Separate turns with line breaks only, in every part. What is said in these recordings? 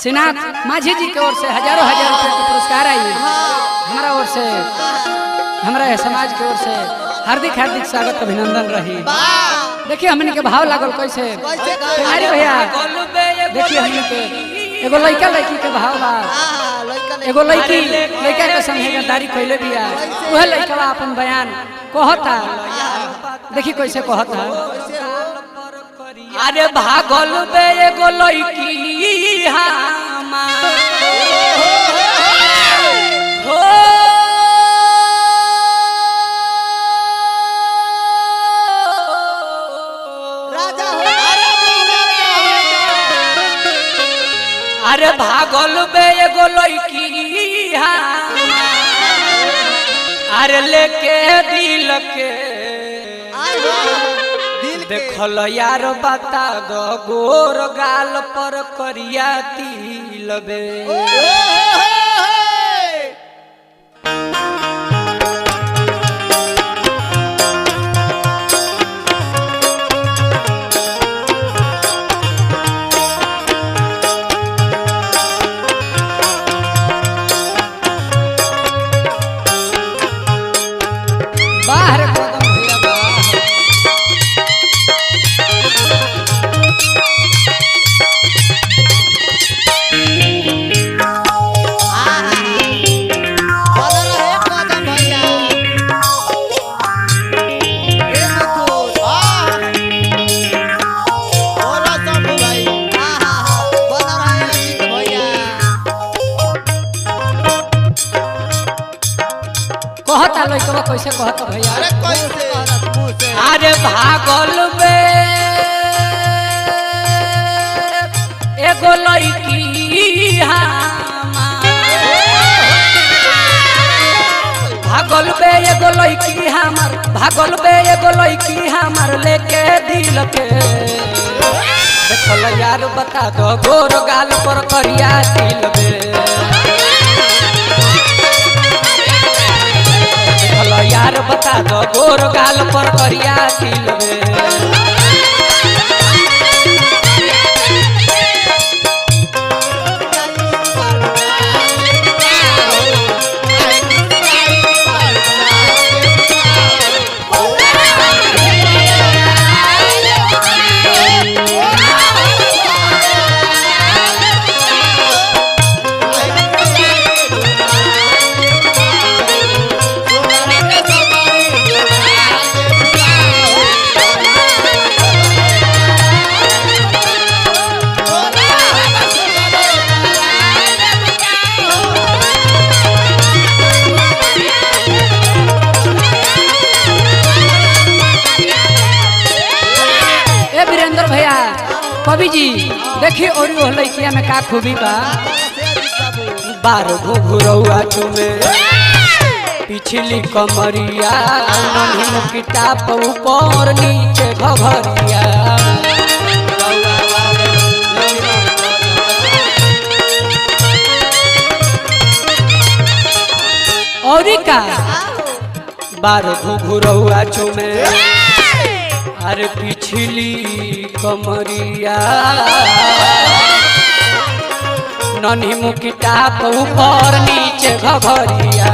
श्रीनाथ माझी जी की ओर से हजारों हजार रुपए का पुरस्कार आई हमारा ओर से हमारे समाज की ओर से हार्दिक हार्दिक स्वागत अभिनंदन रही। देखिए हमने के भाव लागल कैसे अरे भैया देखिए हमने के एगो लड़का लड़की के भाव बा एगो लड़की लड़का के संगे गद्दारी कैले बिया वह लड़का अपन बयान कहता देखिए कैसे कहता अरे भागल बे एगो लड़की अरे भागल बे एगो लड़की अरे लेके दिल के देखल यार बता दो गोर गाल पर करिया तिल बे कहता लइकवा कैसे कहता भैया
अरे कैसे
अरे भागल बे एगो लड़की भागल बे एगो लड़की हमर भागल बे एगो लड़की हमर लेके दिल के देखल यार बता दो गोर गाल पर करिया तिल बे यार बता दो गोर गाल पर करिया तिल बे कवि जी देखिए और वो लड़किया में का खूबी बा बार घुघुरौआ चुमे पिछली कमरिया नन्ही किताब ऊपर नीचे घघरिया और का बार घुघुरौआ चुमे अरे पिछली कमरिया नन्ही मुकिटा ऊपर नीचे घघरिया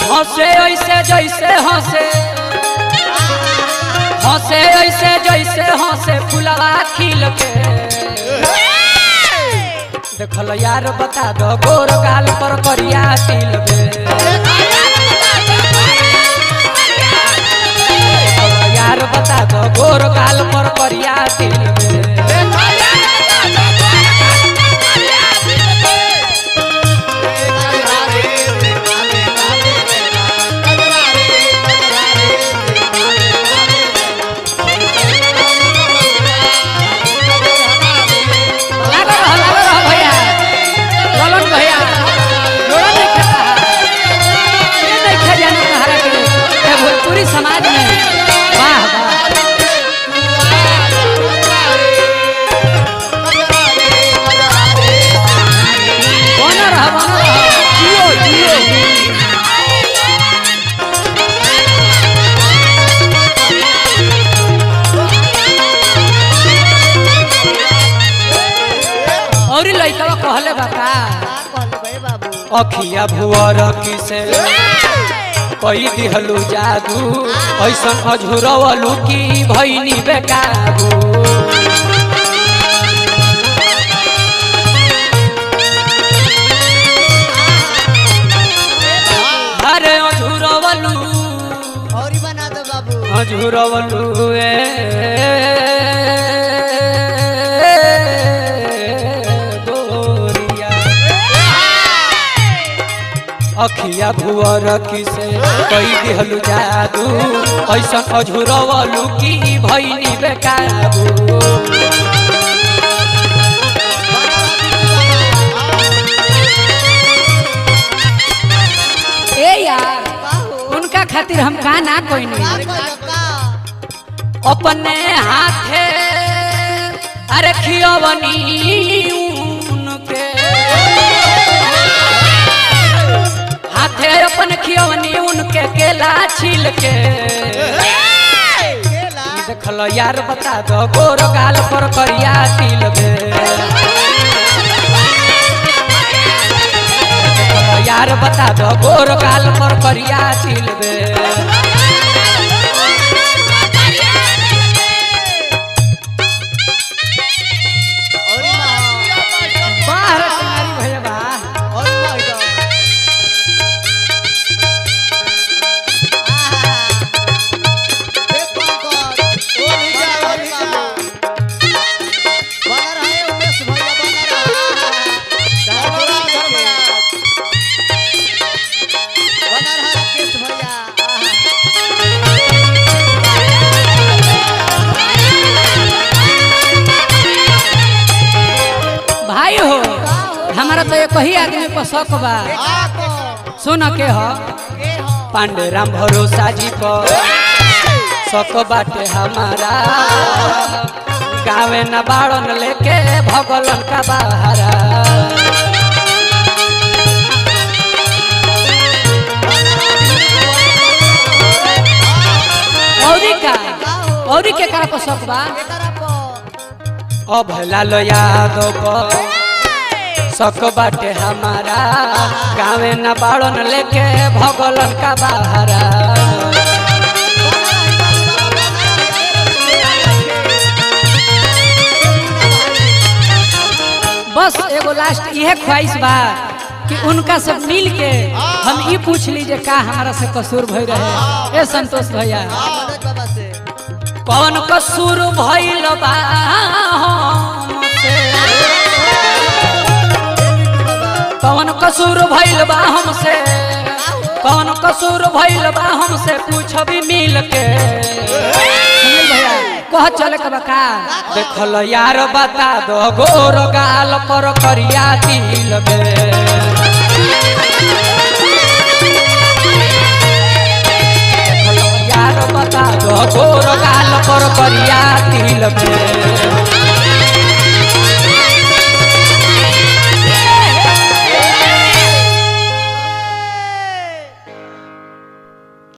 हंसे ऐसे जैसे हंसे हंसे ऐसे जैसे हंसे फुलवा खिल के देखल यार बता दो गोर गाल पर करिया तिल बे यार बता दो गोर गाल पर करिया तिल बे समाज में वाह वाह बना रहा जियो जियो अखिया भुअर किसे कई दिहलू जादू ऐसन अझुरवलू की भैनी बेकाबू अरे अझुरवलू
और ही बना दो बाबू
अझुरवलू अखिया भुअर किसे कई दिहलू जादू ऐसा अझुरवलू की भैनी बेकाबू ए यार उनका खातिर हम का ना कोई नहीं अपने हाथे अरे खियवनी उनके हाथे अपन खियवनी उनके केला छील के देखल यार बता दो गोर गाल पर करिया तिल बे यार बता दो गोर गाल पर करिया तिल बे भाई हो हमारा तो एक ही आदमी पर शौक बा सुन के हो पांडे राम भरोसा जी पर शौक बाटे हमारा गावे न बाड़न लेके भगलन का बहारा औरी के करा पर शौक बा अब लाल यादव शौक बाटे हमारा गावे न बाड़न लेके भगलन का बहारा बस एगो लास्ट यह ख्वाहिश बा कि उनका सब मिल के हम ये पूछ लीजिए का हमारा से कसूर भई रहे ए संतोष भैया कौन कसूर भइल बा कौन कसूर भइल बा हमसे कौन कसूर भइल बा हमसे पूछ भी मिल के भैया कह चले के बका देखल यार बता दो गोर गाल पर करिया तिल बे देखल यार बता दो गोर गाल पर करिया तिल बे